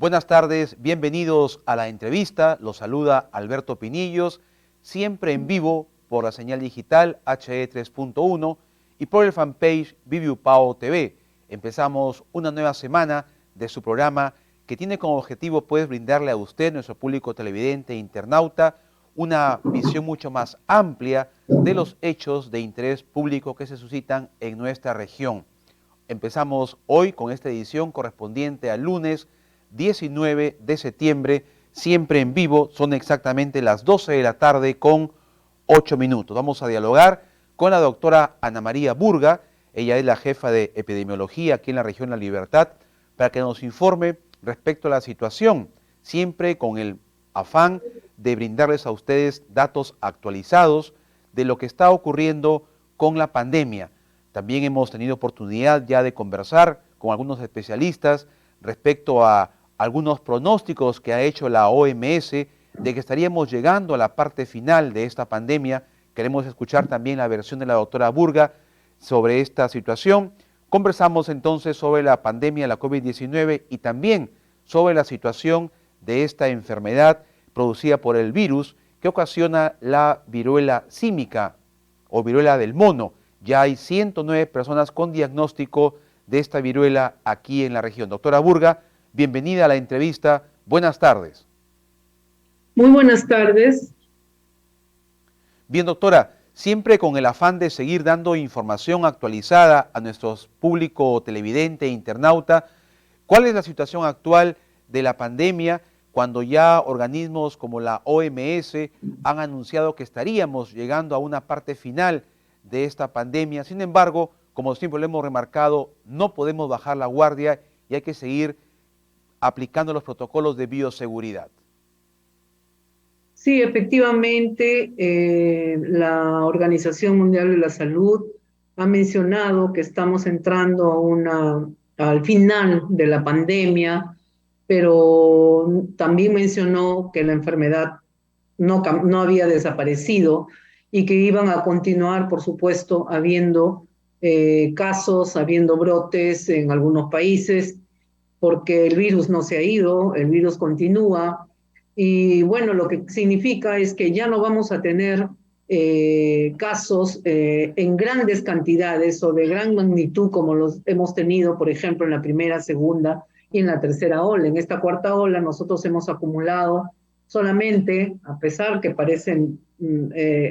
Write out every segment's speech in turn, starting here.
Buenas tardes, bienvenidos a la entrevista. Los saluda Alberto Pinillos, siempre en vivo por la señal digital HE 3.1 y por el fanpage Viviupao TV. Empezamos una nueva semana de su programa que tiene como objetivo brindarle a usted, nuestro público televidente e internauta, una visión mucho más amplia de los hechos de interés público que se suscitan en nuestra región. Empezamos hoy con esta edición correspondiente al lunes 19 de septiembre, siempre en vivo, son exactamente las 12 de la tarde con 8 minutos. Vamos a dialogar con la doctora Ana María Burga, ella es la jefa de epidemiología aquí en la región La Libertad, para que nos informe respecto a la situación, siempre con el afán de brindarles a ustedes datos actualizados de lo que está ocurriendo con la pandemia. También hemos tenido oportunidad ya de conversar con algunos especialistas respecto a algunos pronósticos que ha hecho la OMS de que estaríamos llegando a la parte final de esta pandemia. Queremos escuchar también la versión de la doctora Burga sobre esta situación. Conversamos entonces sobre la pandemia de la COVID-19 y también sobre la situación de esta enfermedad producida por el virus que ocasiona la viruela símica o viruela del mono. Ya hay 109 personas con diagnóstico de esta viruela aquí en la región. Doctora Burga, bienvenida a la entrevista. Buenas tardes. Muy buenas tardes. Bien, doctora, siempre con el afán de seguir dando información actualizada a nuestro público televidente e internauta, ¿cuál es la situación actual de la pandemia cuando ya organismos como la OMS han anunciado que estaríamos llegando a una parte final de esta pandemia? Sin embargo, como siempre lo hemos remarcado, no podemos bajar la guardia y hay que seguir aplicando los protocolos de bioseguridad. Sí, efectivamente, la Organización Mundial de la Salud ha mencionado que estamos entrando al final de la pandemia, pero también mencionó que la enfermedad no había desaparecido y que iban a continuar, por supuesto, habiendo casos, habiendo brotes en algunos países, porque el virus no se ha ido, el virus continúa. Y bueno, lo que significa es que ya no vamos a tener casos en grandes cantidades o de gran magnitud como los hemos tenido, por ejemplo, en la primera, segunda y en la tercera ola. En esta cuarta ola nosotros hemos acumulado solamente, a pesar que parecen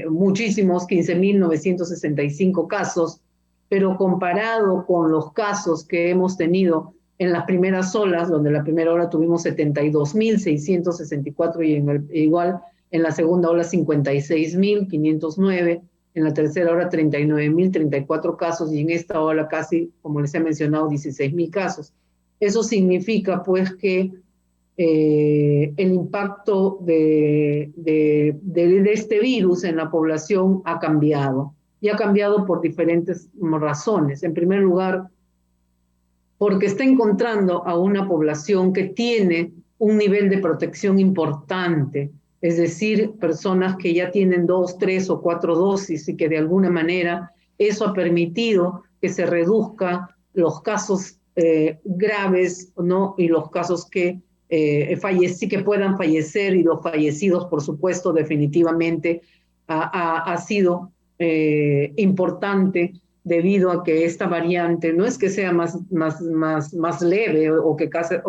muchísimos, 15.965 casos, pero comparado con los casos que hemos tenido en las primeras olas, donde la primera ola tuvimos 72.664 y igual en la segunda ola 56.509, en la tercera ola 39.034 casos y en esta ola casi, como les he mencionado, 16.000 casos. Eso significa pues que el impacto de este virus en la población ha cambiado y ha cambiado por diferentes razones. En primer lugar, porque está encontrando a una población que tiene un nivel de protección importante, es decir, personas que ya tienen 2, 3 o 4 dosis y que de alguna manera eso ha permitido que se reduzca los casos graves, ¿no? Y los casos que puedan fallecer y los fallecidos, por supuesto, definitivamente ha sido importante debido a que esta variante no es que sea más leve o que cause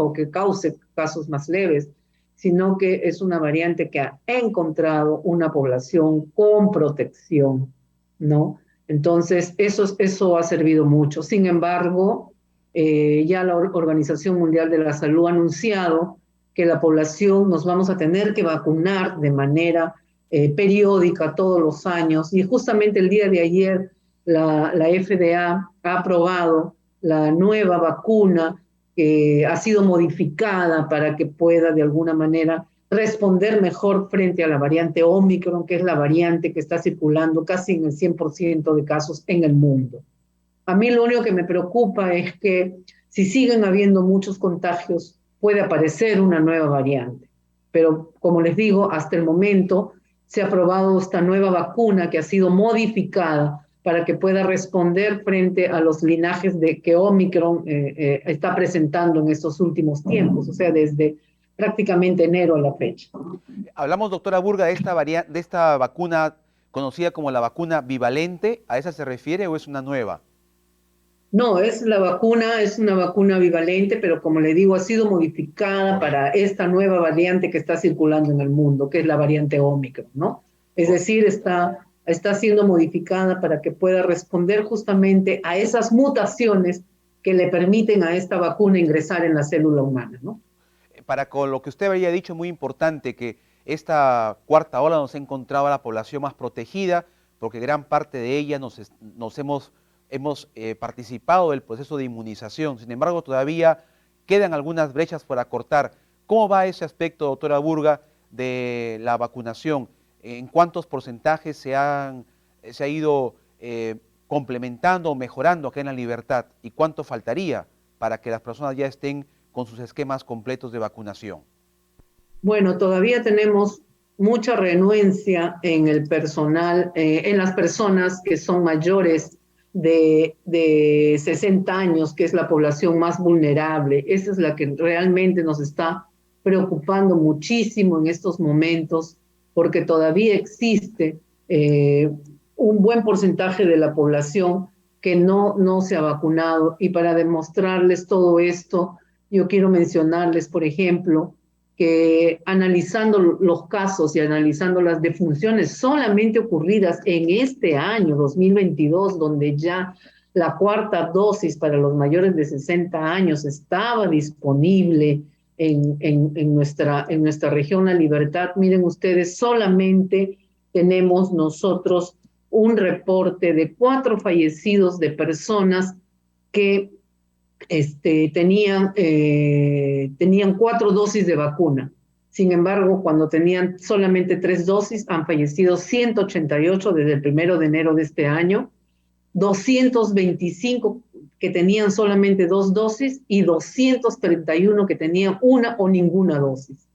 casos más leves, sino que es una variante que ha encontrado una población con protección, ¿no? Entonces, eso ha servido mucho. Sin embargo, ya la Organización Mundial de la Salud ha anunciado que la población nos vamos a tener que vacunar de manera periódica todos los años. Y justamente el día de ayer la FDA ha aprobado la nueva vacuna que ha sido modificada para que pueda de alguna manera responder mejor frente a la variante Omicron, que es la variante que está circulando casi en el 100% de casos en el mundo. A mí lo único que me preocupa es que si siguen habiendo muchos contagios, puede aparecer una nueva variante. Pero como les digo, hasta el momento se ha aprobado esta nueva vacuna que ha sido modificada para que pueda responder frente a los linajes que Omicron está presentando en estos últimos tiempos, o sea, desde prácticamente enero a la fecha. Hablamos, doctora Burga, de esta vacuna conocida como la vacuna bivalente. ¿A esa se refiere o es una nueva? No, es una vacuna bivalente, pero como le digo, ha sido modificada para esta nueva variante que está circulando en el mundo, que es la variante Omicron, ¿no? Es decir, está siendo modificada para que pueda responder justamente a esas mutaciones que le permiten a esta vacuna ingresar en la célula humana, ¿no? Para con lo que usted había dicho, muy importante que esta cuarta ola nos ha encontrado a la población más protegida, porque gran parte de ella hemos participado del proceso de inmunización. Sin embargo, todavía quedan algunas brechas por acortar. ¿Cómo va ese aspecto, doctora Burga, de la vacunación? ¿En cuántos porcentajes se ha ido complementando o mejorando acá en La Libertad? ¿Y cuánto faltaría para que las personas ya estén con sus esquemas completos de vacunación? Bueno, todavía tenemos mucha renuencia en el personal, en las personas que son mayores de 60 años, que es la población más vulnerable. Esa es la que realmente nos está preocupando muchísimo en estos momentos, porque todavía existe un buen porcentaje de la población que no se ha vacunado. Y para demostrarles todo esto, yo quiero mencionarles, por ejemplo, que analizando los casos y analizando las defunciones solamente ocurridas en este año 2022, donde ya la cuarta dosis para los mayores de 60 años estaba disponible en nuestra región La Libertad, miren ustedes, solamente tenemos nosotros un reporte de 4 fallecidos de personas que tenían 4 dosis de vacuna. Sin embargo, cuando tenían solamente 3 dosis, han fallecido 188 desde el 1 de enero de este año, 225 que tenían solamente 2 dosis y 231 que tenían una o ninguna dosis.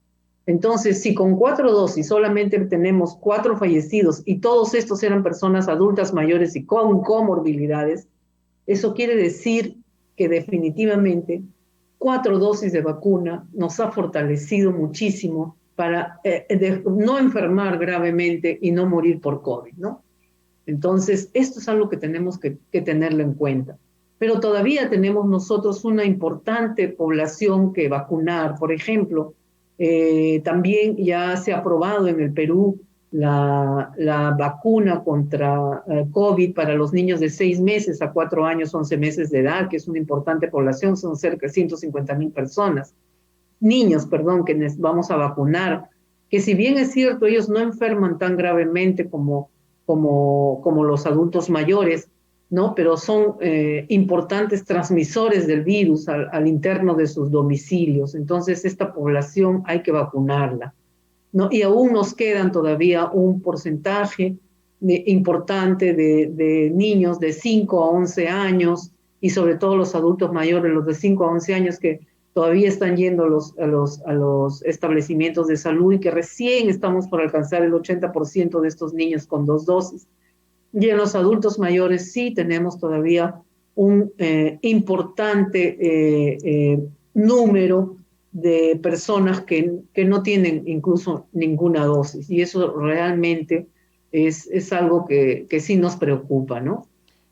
Entonces, si con 4 dosis solamente tenemos 4 fallecidos y todos estos eran personas adultas mayores y con comorbilidades, eso quiere decir que definitivamente 4 dosis de vacuna nos ha fortalecido muchísimo para no enfermar gravemente y no morir por COVID, ¿no? Entonces, esto es algo que tenemos que tenerlo en cuenta. Pero todavía tenemos nosotros una importante población que vacunar. Por ejemplo, también ya se ha aprobado en el Perú la vacuna contra COVID para los niños de 6 meses a 4 años, 11 meses de edad, que es una importante población, son cerca de 150,000 personas. Niños, perdón, que vamos a vacunar, que si bien es cierto, ellos no enferman tan gravemente como los adultos mayores, ¿no? Pero son importantes transmisores del virus al interno de sus domicilios. Entonces, esta población hay que vacunarla, ¿no? Y aún nos quedan todavía un porcentaje importante de niños de 5 a 11 años y sobre todo los adultos mayores, los de 5 a 11 años que todavía están yendo a los establecimientos de salud y que recién estamos por alcanzar el 80% de estos niños con 2 dosis. Y en los adultos mayores sí tenemos todavía un importante número de personas que no tienen incluso ninguna dosis. Y eso realmente es algo que sí nos preocupa, ¿no?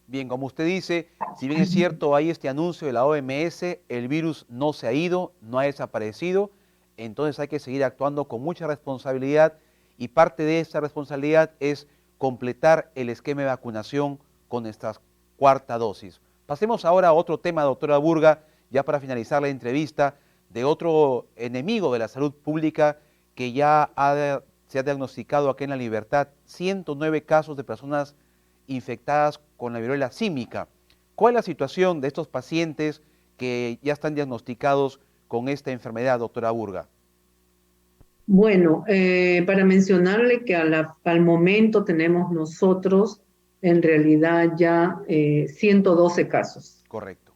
Bien, como usted dice, si bien es cierto, hay este anuncio de la OMS, el virus no se ha ido, no ha desaparecido, entonces hay que seguir actuando con mucha responsabilidad y parte de esa responsabilidad es completar el esquema de vacunación con esta cuarta dosis. Pasemos ahora a otro tema, doctora Burga, ya para finalizar la entrevista, de otro enemigo de la salud pública que ya se ha diagnosticado aquí en La Libertad, 109 casos de personas infectadas con la viruela símica. ¿Cuál es la situación de estos pacientes que ya están diagnosticados con esta enfermedad, doctora Burga? Bueno, para mencionarle que al momento tenemos nosotros en realidad ya 112 casos. Correcto.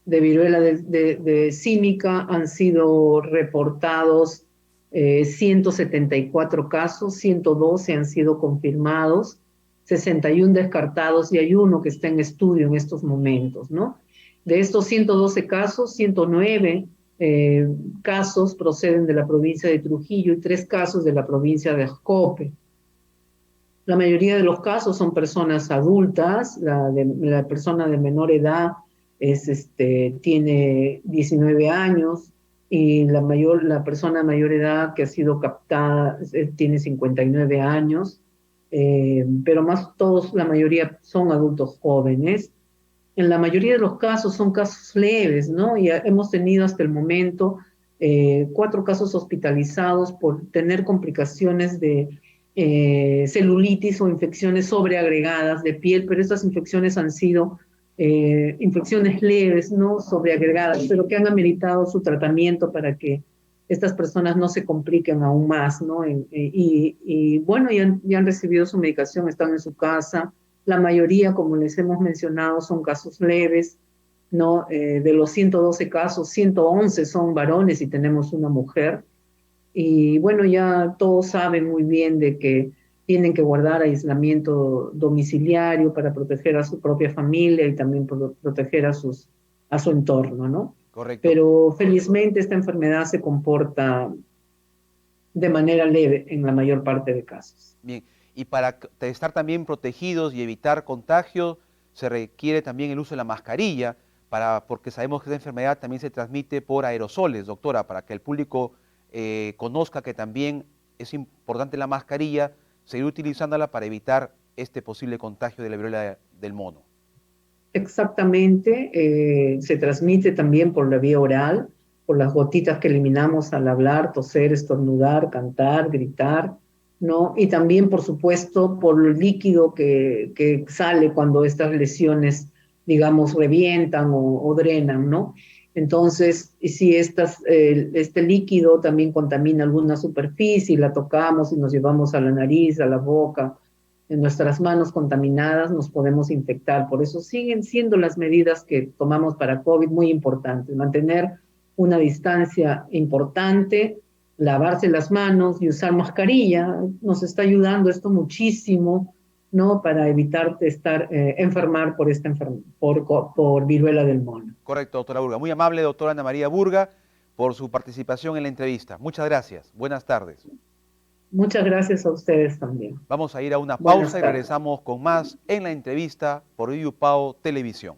De viruela de símica han sido reportados 174 casos, 112 han sido confirmados 61 descartados y hay uno que está en estudio en estos momentos, ¿no? De estos 112 casos, 109 casos proceden de la provincia de Trujillo y 3 casos de la provincia de Ascope. La mayoría de los casos son personas adultas, la persona de menor edad tiene 19 años y la persona de mayor edad que ha sido captada tiene 59 años, pero más todos, la mayoría son adultos jóvenes. En la mayoría de los casos son casos leves, ¿no? Y hemos tenido hasta el momento 4 casos hospitalizados por tener complicaciones de celulitis o infecciones sobreagregadas de piel, pero estas infecciones han sido infecciones leves, no sobreagregadas, pero que han ameritado su tratamiento para que estas personas no se compliquen aún más, ¿no? Y bueno, ya han recibido su medicación, están en su casa. La mayoría, como les hemos mencionado, son casos leves, ¿no? De los 112 casos, 111 son varones y tenemos una mujer. Y bueno, ya todos saben muy bien de que tienen que guardar aislamiento domiciliario para proteger a su propia familia y también proteger a su entorno, ¿no? Correcto. Pero felizmente esta enfermedad se comporta de manera leve en la mayor parte de casos. Bien, y para estar también protegidos y evitar contagios, se requiere también el uso de la mascarilla, porque sabemos que esta enfermedad también se transmite por aerosoles, doctora, para que el público conozca que también es importante la mascarilla, seguir utilizándola para evitar este posible contagio de la viruela del mono. Exactamente, se transmite también por la vía oral, por las gotitas que eliminamos al hablar, toser, estornudar, cantar, gritar, ¿no? Y también, por supuesto, por el líquido que sale cuando estas lesiones, digamos, revientan o drenan, ¿no? Entonces, si este líquido también contamina alguna superficie y la tocamos y nos llevamos a la nariz, a la boca, en nuestras manos contaminadas nos podemos infectar. Por eso siguen siendo las medidas que tomamos para COVID muy importantes. Mantener una distancia importante, lavarse las manos y usar mascarilla. Nos está ayudando esto muchísimo, ¿no? Para evitar enfermar por viruela del mono. Correcto, doctora Burga. Muy amable, doctora Ana María Burga, por su participación en la entrevista. Muchas gracias. Buenas tardes. Muchas gracias a ustedes también. Vamos a ir a una Buenas pausa y tardes. regresamos con más en la entrevista por Viviu Pao Televisión.